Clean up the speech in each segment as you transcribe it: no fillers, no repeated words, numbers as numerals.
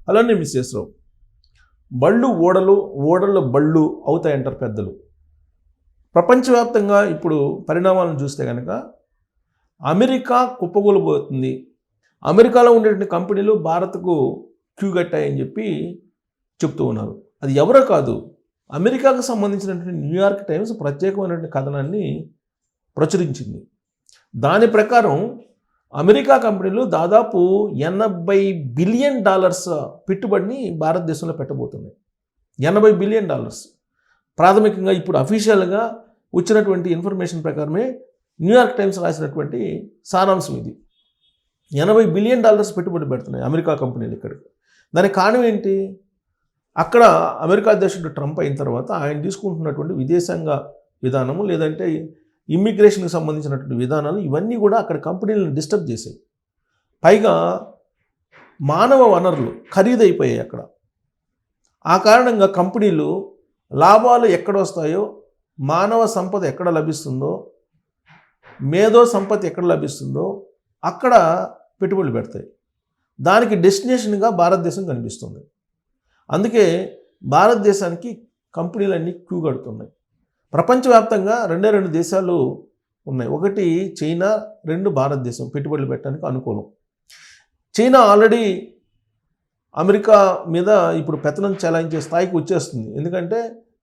అలానే మిస్సెస్ రావు, బళ్ళు ఓడలు, ఓడలు బళ్ళు అవుతాయంటారు పెద్దలు. ప్రపంచవ్యాప్తంగా ఇప్పుడు పరిణామాలను చూస్తే కనుక అమెరికా కుప్పగూలిపోతుంది, అమెరికాలో ఉండేటువంటి కంపెనీలు భారత్కు క్యూ కట్టాయని చెప్పి చెప్తూ ఉన్నారు. అది ఎవరో కాదు, అమెరికాకు సంబంధించినటువంటి న్యూయార్క్ టైమ్స్ ప్రత్యేకమైనటువంటి కథనాన్ని ప్రచురించింది. దాని ప్రకారం అమెరికా కంపెనీలు దాదాపు $80 బిలియన్ పెట్టుబడిని భారతదేశంలో పెట్టబోతున్నాయి. $80 బిలియన్. ప్రాథమికంగా ఇప్పుడు అఫీషియల్గా వచ్చినటువంటి ఇన్ఫర్మేషన్ ప్రకారమే న్యూయార్క్ టైమ్స్ రాసినటువంటి సారాంశం ఇది. $80 బిలియన్ పెట్టుబడి పెడుతున్నాయి అమెరికా కంపెనీలు ఇక్కడికి. దానికి కారణం ఏంటి? అక్కడ అమెరికా అధ్యక్షుడు ట్రంప్ అయిన తర్వాత ఆయన తీసుకుంటున్నటువంటి విదేశాంగ విధానము, లేదంటే ఇమ్మిగ్రేషన్కి సంబంధించినటువంటి విధానాలు, ఇవన్నీ కూడా అక్కడ కంపెనీలను డిస్టర్బ్ చేశాయి. పైగా మానవ వనరులు ఖరీదైపోయాయి అక్కడ. ఆ కారణంగా కంపెనీలు లాభాలు ఎక్కడ వస్తాయో, మానవ సంపద ఎక్కడ లభిస్తుందో, మేధో సంపత్తి ఎక్కడ లభిస్తుందో అక్కడ పెట్టుబడులు పెడతాయి. దానికి డెస్టినేషన్గా భారతదేశం కనిపిస్తుంది. అందుకే భారతదేశానికి కంపెనీలన్నీ క్యూ కడుతున్నాయి. ప్రపంచవ్యాప్తంగా రెండు దేశాలు ఉన్నాయి. ఒకటి చైనా, 2 భారతదేశం పెట్టుబడులు పెట్టడానికి అనుకూలం. చైనా ఆల్రెడీ అమెరికా మీద ఇప్పుడు పెత్తనం చెలాయించే స్థాయికి వచ్చేస్తుంది. ఎందుకంటే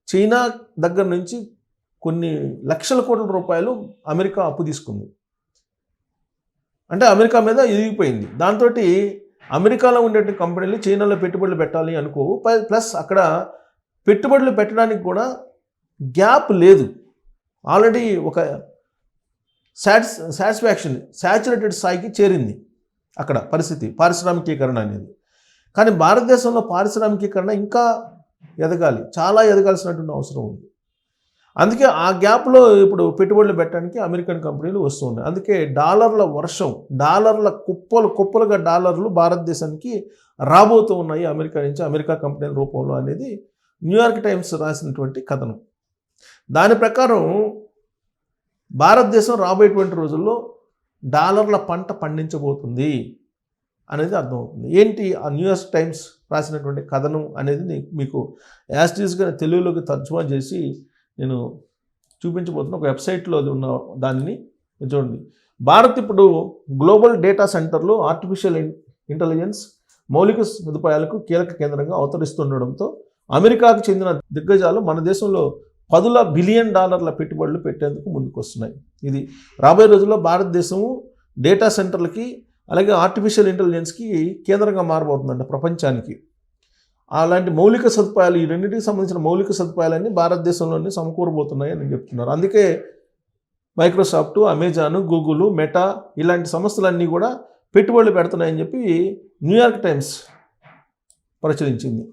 చైనా దగ్గర నుంచి కొన్ని లక్షల కోట్ల రూపాయలు అమెరికా అప్పు తీసుకుంది. అంటే అమెరికా మీద ఎదిగిపోయింది. దాంతో అమెరికాలో ఉండే కంపెనీలు చైనాలో పెట్టుబడులు పెట్టాలి అనుకోవు. ప్లస్ అక్కడ పెట్టుబడులు పెట్టడానికి కూడా గ్యాప్ లేదు. ఆల్రెడీ ఒక సాటిస్ఫాక్షన్, శాచురేటెడ్ స్థాయికి చేరింది అక్కడ పరిస్థితి, పారిశ్రామికీకరణ అనేది. కానీ భారతదేశంలో పారిశ్రామికీకరణ ఇంకా ఎదగాలి, చాలా ఎదగాల్సినటువంటి అవసరం ఉంది. అందుకే ఆ గ్యాప్లో ఇప్పుడు పెట్టుబడులు పెట్టడానికి అమెరికన్ కంపెనీలు వస్తూ ఉన్నాయి. అందుకే డాలర్ల వర్షం, డాలర్ల కుప్పలుగా డాలర్లు భారతదేశానికి రాబోతూ ఉన్నాయి అమెరికా నుంచి, అమెరికా కంపెనీల రూపంలో అనేది న్యూయార్క్ టైమ్స్ రాసినటువంటి కథనం. దాని ప్రకారం భారతదేశం రాబోయేటువంటి రోజుల్లో డాలర్ల పంట పండించబోతుంది అనేది అర్థమవుతుంది. ఏంటి ఆ న్యూయార్క్ టైమ్స్ రాసినటువంటి కథనం అనేది మీకు యాస్టీస్గా తెలుగులోకి తర్జుమా చేసి నేను చూపించబోతున్నా. ఒక వెబ్సైట్లో ఉన్న దాన్ని చూడండి. భారత్ ఇప్పుడు గ్లోబల్ డేటా సెంటర్లు, ఆర్టిఫిషియల్ ఇంటెలిజెన్స్ మౌలిక సదుపాయాలకు కీలక కేంద్రంగా అవతరిస్తుండడంతో అమెరికాకు చెందిన దిగ్గజాలు మన దేశంలో $10 బిలియన్ పెట్టుబడులు పెట్టేందుకు ముందుకు వస్తున్నాయి. ఇది రాబోయే రోజుల్లో భారతదేశము డేటా సెంటర్లకి, అలాగే ఆర్టిఫిషియల్ ఇంటెలిజెన్స్కి కేంద్రంగా మారబోతుందంట ప్రపంచానికి. అలాంటి మౌలిక సదుపాయాలు, ఈ రెండింటికి సంబంధించిన మౌలిక సదుపాయాలన్నీ భారతదేశంలోనే సమకూరబోతున్నాయి అని చెప్తున్నారు. అందుకే మైక్రోసాఫ్ట్, అమెజాన్, గూగుల్, మెటా ఇలాంటి సంస్థలన్నీ కూడా పెట్టుబడులు పెడుతున్నాయని చెప్పి న్యూయార్క్ టైమ్స్ ప్రచురించింది.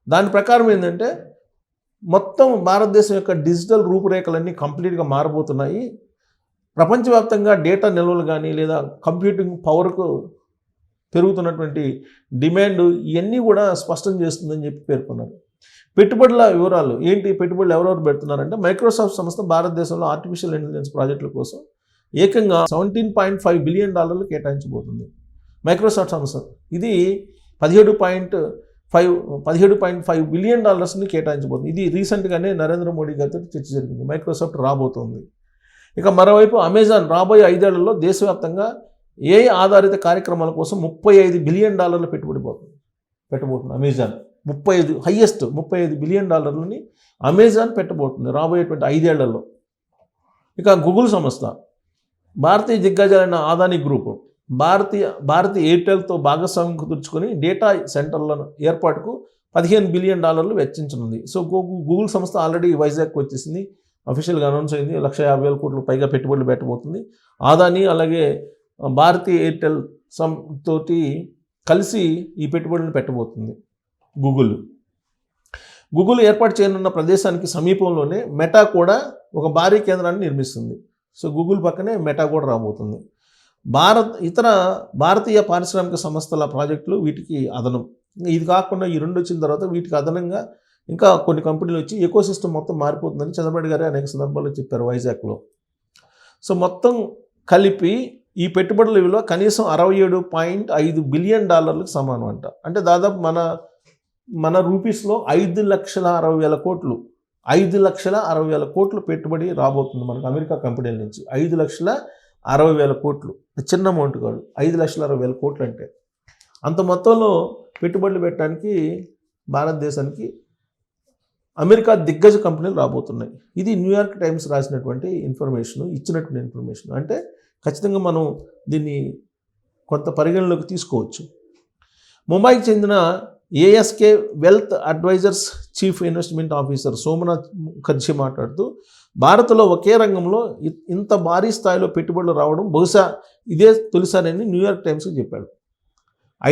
దాని ప్రకారం ఏంటంటే మొత్తం భారతదేశం యొక్క డిజిటల్ రూపురేఖలన్నీ కంప్లీట్గా మారబోతున్నాయి. ప్రపంచవ్యాప్తంగా డేటా నిల్వలు కానీ, లేదా కంప్యూటింగ్ పవర్కు పెరుగుతున్నటువంటి డిమాండ్, ఇవన్నీ కూడా స్పష్టం చేస్తుందని చెప్పి పేర్కొన్నారు. పెట్టుబడుల వివరాలు ఏంటి, పెట్టుబడులు ఎవరెవరు పెడుతున్నారంటే మైక్రోసాఫ్ట్ సంస్థ భారతదేశంలో ఆర్టిఫిషియల్ ఇంటెలిజెన్స్ ప్రాజెక్టుల కోసం ఏకంగా $17.5 బిలియన్ కేటాయించబోతుంది. మైక్రోసాఫ్ట్ సంస్థ ఇది 17.5 బిలియన్ కేటాయించబోతుంది. ఇది రీసెంట్గానే నరేంద్ర మోడీ గారితో చర్చ జరిగింది. మైక్రోసాఫ్ట్ రాబోతోంది. ఇక మరోవైపు అమెజాన్ రాబోయే 5 ఏళ్లలో దేశవ్యాప్తంగా AI ఆధారిత కార్యక్రమాల కోసం $35 బిలియన్ పెట్టుబడి పెట్టబోతుంది. అమెజాన్ 35 బిలియన్ అమెజాన్ పెట్టబోతుంది రాబోయేటువంటి 5 ఏళ్లలో. ఇక గూగుల్ సంస్థ భారతీయ దిగ్గజాలైన అదానీ గ్రూప్ భారతీయ ఎయిర్టెల్తో భాగస్వామ్యం కుదుర్చుకొని డేటా సెంటర్ల ఏర్పాటుకు $15 బిలియన్ వెచ్చించనుంది. సో గూగుల్ సంస్థ ఆల్రెడీ వైజాగ్కి వచ్చేసింది, అఫీషియల్గా అనౌన్స్ అయింది. 150,000 కోట్ల పైగా పెట్టుబడులు పెట్టబోతుంది. అదానీ అలాగే భారతీయ ఎయిర్టెల్ తోటి కలిసి ఈ పెట్టుబడులను పెట్టబోతుంది గూగుల్ ఏర్పాటు చేయనున్న ప్రదేశానికి సమీపంలోనే మెటా కూడా ఒక భారీ కేంద్రాన్ని నిర్మిస్తుంది. సో గూగుల్ పక్కనే మెటా కూడా రాబోతుంది. ఇతర భారతీయ పారిశ్రామిక సంస్థల ప్రాజెక్టులు వీటికి అదనం. ఇది కాకుండా ఈ 2 వచ్చిన తర్వాత వీటికి అదనంగా ఇంకా కొన్ని కంపెనీలు వచ్చి ఎకోసిస్టమ్ మొత్తం మారిపోతుందని చంద్రబాబు గారు అనేక సందర్భాల్లో చెప్పారు వైజాగ్లో. సో మొత్తం కలిపి ఈ పెట్టుబడుల విలువ కనీసం $67.5 బిలియన్ సమానం అంట. అంటే దాదాపు మన రూపీస్లో 5,60,000 కోట్లు 5,60,000 కోట్లు పెట్టుబడి రాబోతుంది మనకు అమెరికా కంపెనీల నుంచి. 5,60,000 కోట్లు చిన్న అమౌంట్ కాదు. 5,60,000 కోట్లు అంటే అంత మొత్తంలో పెట్టుబడులు పెట్టడానికి భారతదేశానికి అమెరికా దిగ్గజ కంపెనీలు రాబోతున్నాయి. ఇది న్యూయార్క్ టైమ్స్ రాసినటువంటి ఇచ్చినటువంటి ఇన్ఫర్మేషన్. అంటే ఖచ్చితంగా మనం దీన్ని కొంత పరిగణలోకి తీసుకోవచ్చు. ముంబైకి చెందిన ASK wealth advisors chief investment officer Somnath Mukherjee మాట్లాడుతూ, భారత్లో ఒకే రంగంలో ఇంత భారీ స్థాయిలో పెట్టుబడులు రావడం బహుశా ఇదే తొలిసారని న్యూయార్క్ టైమ్స్కి చెప్పాడు.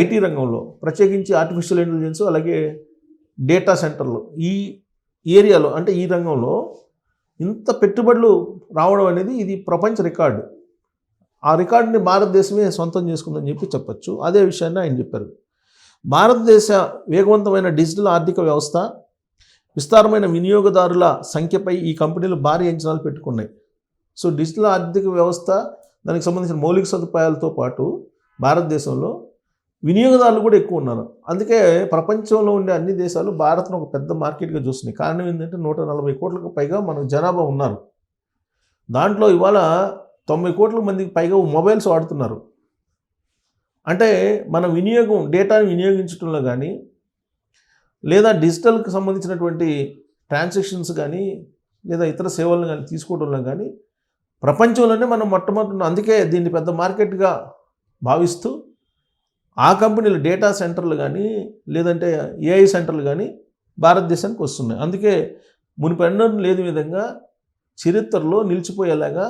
ఐటీ రంగంలో ప్రత్యేకించి ఆర్టిఫిషియల్ ఇంటెలిజెన్స్ అలాగే డేటా సెంటర్లు ఈ ఏరియాలో అంటే ఈ రంగంలో ఇంత పెట్టుబడులు రావడం అనేది ఇది ప్రపంచ రికార్డు. ఆ రికార్డుని భారతదేశమే సొంతం చేసుకుందని చెప్పచ్చు. అదే విషయాన్ని ఆయన చెప్పారు. భారతదేశ వేగవంతమైన డిజిటల్ ఆర్థిక వ్యవస్థ, విస్తారమైన వినియోగదారుల సంఖ్యపై ఈ కంపెనీలు భారీ అంచనాలు పెట్టుకున్నాయి. సో డిజిటల్ ఆర్థిక వ్యవస్థ దానికి సంబంధించిన మౌలిక సదుపాయాలతో పాటు భారతదేశంలో వినియోగదారులు కూడా ఎక్కువ ఉన్నారు. అందుకే ప్రపంచంలో ఉండే అన్ని దేశాలు భారత్ను ఒక పెద్ద మార్కెట్గా చూస్తున్నాయి. కారణం ఏంటంటే 140 కోట్లకు పైగా మన జనాభా ఉన్నారు. దాంట్లో ఇవాళ 90 కోట్ల మందికి పైగా మొబైల్స్ వాడుతున్నారు. అంటే మన డేటాని వినియోగించడంలో కానీ లేదా డిజిటల్కి సంబంధించినటువంటి ట్రాన్సాక్షన్స్ కానీ లేదా ఇతర సేవలను కానీ తీసుకోవడంలో కానీ ప్రపంచంలోనే మనం మొట్టమొదటి. అందుకే దీన్ని పెద్ద మార్కెట్గా భావిస్తూ ఆ కంపెనీలు డేటా సెంటర్లు కానీ లేదంటే ఏఐ సెంటర్లు కానీ భారతదేశానికి వస్తున్నాయి. అందుకే మునిపెన్నడూ లేని విధంగా చరిత్రలో నిలిచిపోయేలాగా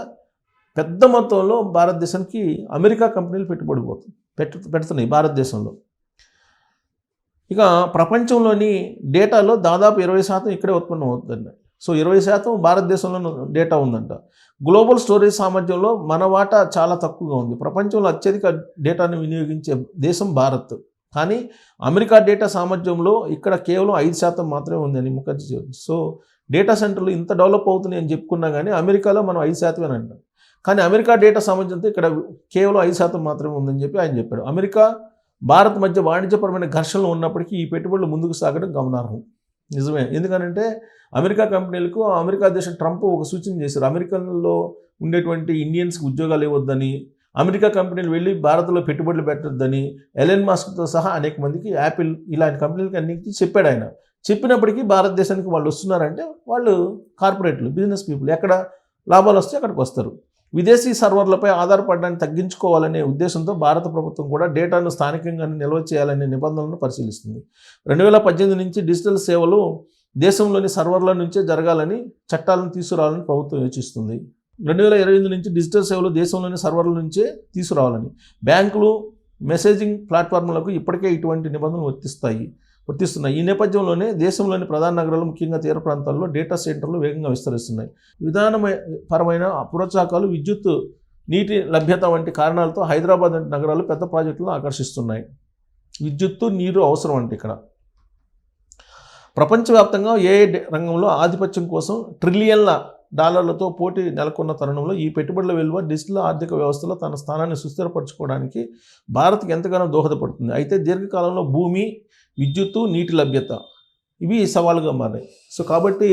పెద్ద మొత్తంలో భారతదేశానికి అమెరికా కంపెనీలు పెడుతున్నాయి భారతదేశంలో. ఇక ప్రపంచంలోని డేటాలో దాదాపు 20% ఇక్కడే ఉత్పన్నం అవుతుందండి. సో 20% భారతదేశంలో డేటా ఉందంట. గ్లోబల్ స్టోరేజ్ సామర్థ్యంలో మన వాటా చాలా తక్కువగా ఉంది. ప్రపంచంలో అత్యధిక డేటాను వినియోగించే దేశం భారత్. కానీ అమెరికా డేటా సామర్థ్యంలో ఇక్కడ కేవలం 5% మాత్రమే ఉందని ముఖర్జీ. సో డేటా సెంటర్లు ఇంత డెవలప్ అవుతున్నాయి అని చెప్పుకున్నా కానీ అమెరికాలో మనం 5% అంటాం. కానీ అమెరికా డేటా సామర్థ్యంతో ఇక్కడ కేవలం 5% మాత్రమే ఉందని చెప్పి ఆయన చెప్పాడు. అమెరికా భారత్ మధ్య వాణిజ్యపరమైన ఘర్షణలు ఉన్నప్పటికీ ఈ పెట్టుబడులు ముందుకు సాగడం గమనార్హం. నిజమే. ఎందుకంటే అమెరికా కంపెనీలకు అమెరికా దేశం ట్రంప్ ఒక సూచన చేశారు. అమెరికన్లో ఉండేటువంటి ఇండియన్స్కి ఉద్యోగాలు ఇవ్వద్దని, అమెరికా కంపెనీలు వెళ్ళి భారత్లో పెట్టుబడులు పెట్టొద్దని ఎలన్ మస్క్తో సహా అనేక మందికి యాపిల్ ఇలాంటి కంపెనీలకి అన్నిటికీ చెప్పాడు ఆయన. చెప్పినప్పటికీ భారతదేశానికి వాళ్ళు వస్తున్నారంటే వాళ్ళు కార్పొరేట్లు, బిజినెస్ పీపుల్ ఎక్కడ లాభాలు వస్తే అక్కడికి వస్తారు. విదేశీ సర్వర్లపై ఆధారపడడాన్ని తగ్గించుకోవాలనే ఉద్దేశంతో భారత ప్రభుత్వం కూడా డేటాను స్థానికంగానే నిల్వ చేయాలనే నిబంధనలను పరిశీలిస్తుంది. 2018 నుంచి డిజిటల్ సేవలు దేశంలోని సర్వర్ల నుంచే జరగాలని చట్టాలను తీసుకురావాలని ప్రభుత్వం యోచిస్తుంది. 2028 నుంచి డిజిటల్ సేవలు దేశంలోని సర్వర్ల నుంచే తీసుకురావాలని. బ్యాంకులు, మెసేజింగ్ ప్లాట్ఫామ్లకు ఇప్పటికే ఇటువంటి నిబంధనలు వర్తిస్తున్నాయి. ఈ నేపథ్యంలోనే దేశంలోని ప్రధాన నగరాలు, ముఖ్యంగా తీర ప్రాంతాల్లో డేటా సెంటర్లు వేగంగా విస్తరిస్తున్నాయి. విధానపరమైన ప్రోత్సాహకాలు, విద్యుత్, నీటి లభ్యత వంటి కారణాలతో హైదరాబాద్ వంటి నగరాలు పెద్ద ప్రాజెక్టులను ఆకర్షిస్తున్నాయి. విద్యుత్తు, నీరు అవసరం అంటే ఇక్కడ ప్రపంచవ్యాప్తంగా ఏఐ రంగంలో ఆధిపత్యం కోసం ట్రిలియన్ల డాలర్లతో పోటీ నెలకొన్న తరుణంలో ఈ పెట్టుబడుల విలువ డిజిటల్ ఆర్థిక వ్యవస్థలో తన స్థానాన్ని సుస్థిరపరచుకోవడానికి భారత్కి ఎంతగానో దోహదపడుతుంది. అయితే దీర్ఘకాలంలో భూమి, విద్యుత్తు, నీటి లభ్యత ఇవి సవాలుగా మారాయి. సో కాబట్టి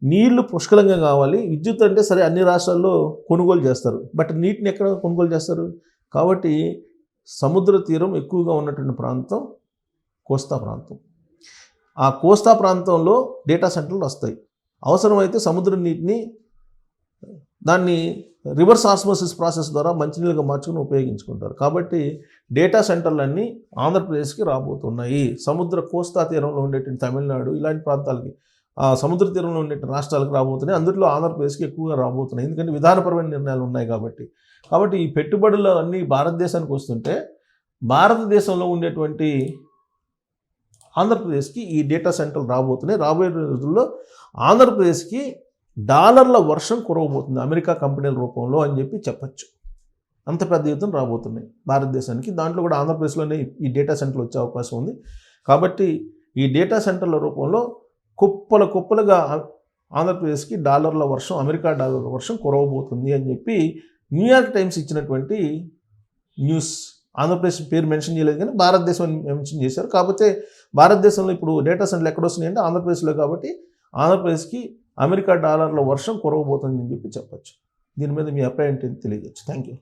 నీళ్లు పుష్కలంగా కావాలి. విద్యుత్ అంటే సరే అన్ని రాష్ట్రాల్లో కొనుగోలు చేస్తారు, బట్ నీటిని ఎక్కడ కొనుగోలు చేస్తారు? కాబట్టి సముద్ర తీరం ఎక్కువగా ఉన్నటువంటి ప్రాంతం కోస్తా ప్రాంతం. ఆ కోస్తా ప్రాంతంలో డేటా సెంటర్లు వస్తాయి. అవసరమైతే సముద్ర నీటిని దాన్ని రివర్స్ ఆస్మోసిస్ ప్రాసెస్ ద్వారా మంచినీళ్ళుగా మార్చుకుని ఉపయోగించుకుంటారు. కాబట్టి డేటా సెంటర్లన్నీ ఆంధ్రప్రదేశ్కి రాబోతున్నాయి. సముద్ర కోస్తా తీరంలో ఉండేటువంటి తమిళనాడు ఇలాంటి ప్రాంతాలకి, సముద్ర తీరంలో ఉండే రాష్ట్రాలకు రాబోతున్నాయి. అందులో ఆంధ్రప్రదేశ్కి ఎక్కువగా రాబోతున్నాయి. ఎందుకంటే విధానపరమైన నిర్ణయాలు ఉన్నాయి కాబట్టి ఈ పెట్టుబడులు అన్నీ భారతదేశానికి వస్తుంటే భారతదేశంలో ఉండేటువంటి ఆంధ్రప్రదేశ్కి ఈ డేటా సెంటర్లు రాబోతున్నాయి. రాబోయే రోజుల్లో ఆంధ్రప్రదేశ్కి డాలర్ల వర్షం కురవబోతుంది అమెరికా కంపెనీల రూపంలో అని చెప్పచ్చు. అంత పెద్ద ఎత్తున రాబోతున్నాయి భారతదేశానికి. దాంట్లో కూడా ఆంధ్రప్రదేశ్లోనే ఈ డేటా సెంటర్లు వచ్చే అవకాశం ఉంది. కాబట్టి ఈ డేటా సెంటర్ల రూపంలో కుప్పలుగా ఆంధ్రప్రదేశ్కి డాలర్ల వర్షం, అమెరికా డాలర్ల వర్షం కురవబోతుంది అని చెప్పి న్యూయార్క్ టైమ్స్ ఇచ్చినటువంటి న్యూస్. ఆంధ్రప్రదేశ్ పేరు మెన్షన్ చేయలేదు కానీ భారతదేశం అని మెన్షన్ చేశారు. కాకపోతే భారతదేశంలో ఇప్పుడు డేటా సెంటర్లు ఎక్కడ వస్తున్నాయంటే ఆంధ్రప్రదేశ్లో, కాబట్టి ఆంధ్రప్రదేశ్కి అమెరికా డాలర్ల వర్షం కురవబోతుందని చెప్పి చెప్పచ్చు. దీని మీద మీ అభిప్రాయం ఏంటి తెలియజేయచ్చు. Thank you.